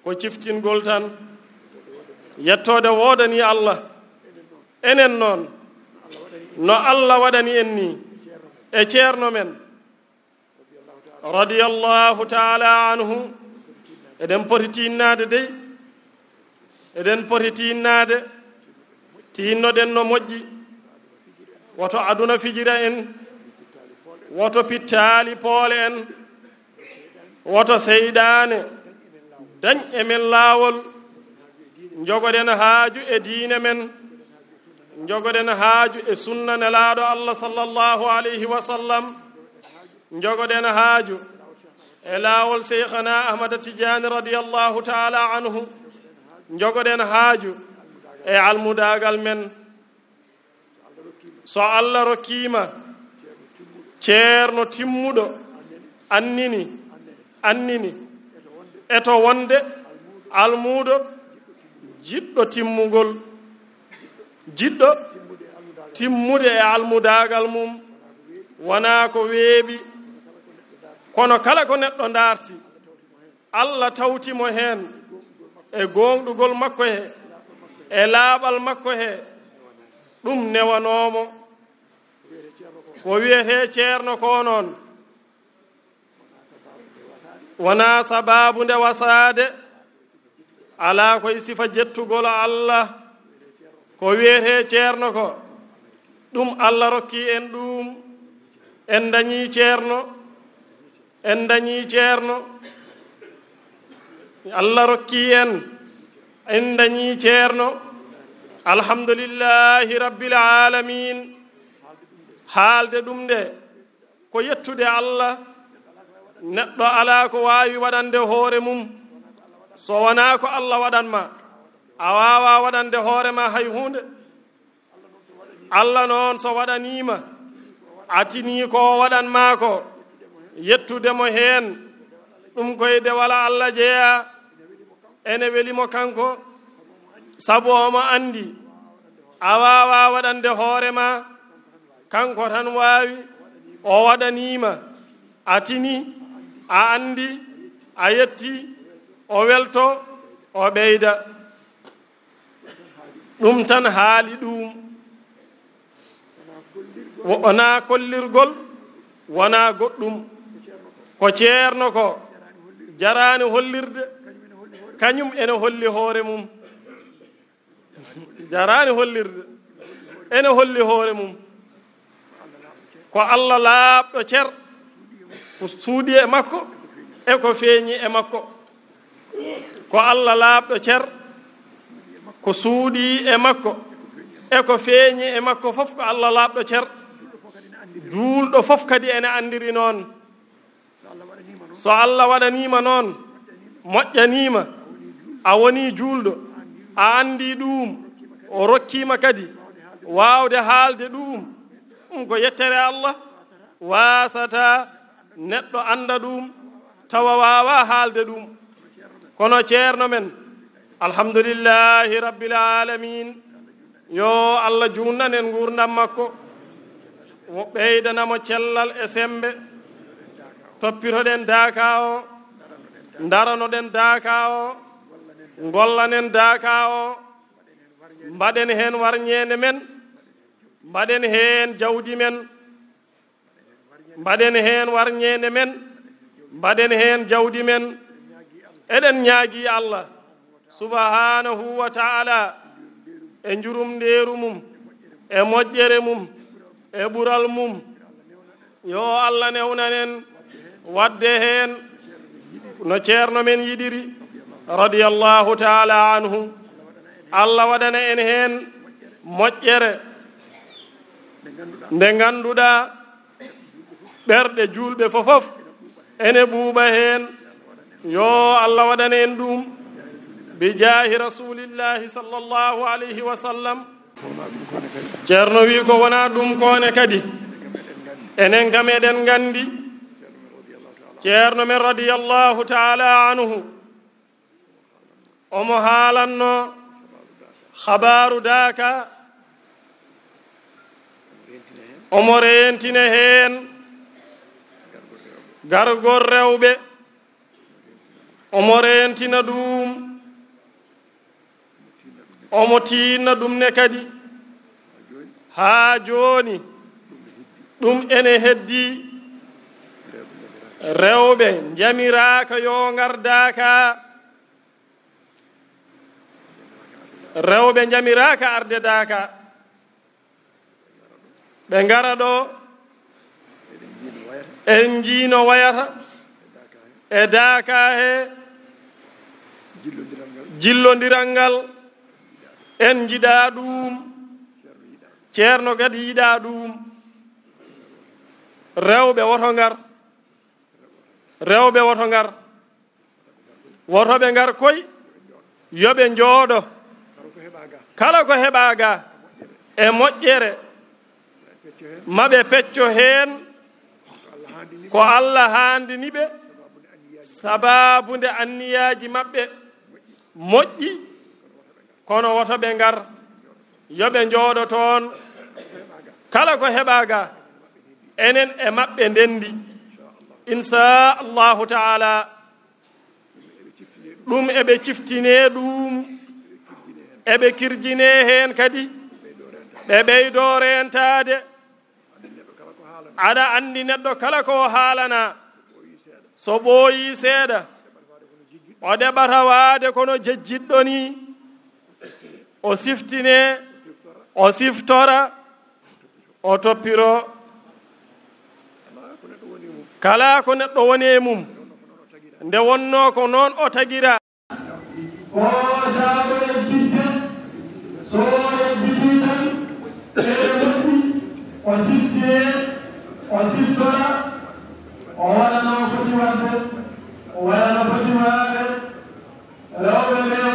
ko ciftingol tan yettode wodani Allah enen noon no Allah waɗani en ni e ceerno men radiyallahu taala anhu eɗen poti tinnade dey eɗen poti tinnade tinnoɗen no moƴƴi woto aduna fijira en woto pittali poole en woto seyɗane dañ emen laawol jogoɗen haaju e diine men jogoɗen haaju e sunna nelaaɗo Allah sallallahu alayhi wa sallam jogoɗen haaju e laawol cheikhana ahmada tidiani radiyallahu taala anhu jogoɗen haaju e almudagal men so Allah rokkima ceerno timmuɗo annini eto wonde almuɗo jiɗɗo timmugol jiɗɗo timmude e almudagal mum wona ko weeɓi kono kala ko neɗɗo darti Allah tawtimo hen e gonɗugol makko he e laaɓal makko he ɗum newanomo ko wiyete ceerno ko noon wona sababu nde wasade ala koye sifa jettugol Allah ko wiyete ceerno ko ɗum Allah rokki en ɗum en dañi ceerno Allah rokki en dañi ceerno alhamdulillahi rabbil alamin haalde ɗum nde ko yettude Allah neɗɗo ala ko wawi waɗande hoore mum so wona ko Allah waɗanma a wawa waɗande hoorema hay hunde Allah noon so waɗanima atini ko waɗanma ko yettudemo hen ɗum koye dewala Allah jeeya ene welimo kanko sabu omo andi a wawa waɗande hoorema kanko tan wawi o waɗanima atini a andi a yetti o welto o ɓeyda ɗum tan haali ɗum wona kollirgol wona goɗɗum ko ceerno ko jarani hollirde kañum ene holli hoore mum jarani hollirde ene holli hoore mum ko Allah laaɓɗo cer ko suuɗi e makko e ko feeñi e makko ko Allah laaɓɗo cer ko suuɗi e makko e ko feeñi e makko fof ko Allah laaɓɗo cer juulɗo fof kadi ene andiri noon so Allah waɗanima noon moƴƴanima a woni juulɗo a andi ɗum o rokkima kadi wawde haalde ɗum ko yettere Allah wasata neɗɗo anda ɗum tawa wawa haalde ɗum kono ceerno men alhamdulillahi rabbil alamin yo Allah junnanen gurdam makko ɓeydanamo cellal e sembe toppitoɗen daaka o daranoɗen daaka o gollanen daaka o mbaɗen hen warñede men mbaɗen hen jawdi men mbaɗen hen warñede men mbaɗen hen jawdi men eɗen ñaagui Allah subhanahu wa ta'ala e jurum ndeeru mum e moƴƴere mum e ɓural mum yo Allah newnanen wadde hen no ceerno men yiɗiri radiyallahu ta'ala anhu Allah waɗana en hen moƴƴere nde ganduɗa ɓerɗe julɓe fofof ene ɓuuɓa hen yo Allah waɗana en ɗum bi jaahi rasulillahi sallallahu alayhi wa sallam ceerno wi ko wona ɗum kone kadi enen kam eɗen gandi ceerno men radiyallahu ta'ala anhu omo haalanno habaru daaka omo reentina hen gargol rewɓe omo rentina ɗum omo tinna ɗum ne kadi ha joni ɗum ene heddi rewɓe jamiraka yo gardaka rewɓe jamiraka ardedaka ɓe ngara ɗo en jiino wayata e daaka he jillodiral ngal en jiɗa ɗum ceerno kadi yiɗa ɗum rewɓe woto ngar rewɓe woto ngar wotoɓe ngar koy yoɓe jooɗo kala ko heɓa ga e moƴƴere maɓe pecco heen ko Allah handini ɓe sababude anniyaji maɓɓe moƴƴi kono wotoɓe ngar yoɓe jooɗo toon kala ko heɓa ga enen e maɓɓe ndendi inchallahu taala ɗum eɓe ciftine ɗum eɓe kirjine heen kadi ɓe ɓeydo rentade aɗa andi neɗɗo kala ko haalana so ɓooyi seeɗa o ɗeɓata waade kono jejjiɗɗo ni o siftine o siftora o toppiro kala ko neɗɗo woni e mum nde wonno ko noon o tagira o jaɓore jidde so jiti tan e woni o siftine o siftora o waɗano foti wadde o waɗano foti waade rewɓe ɓe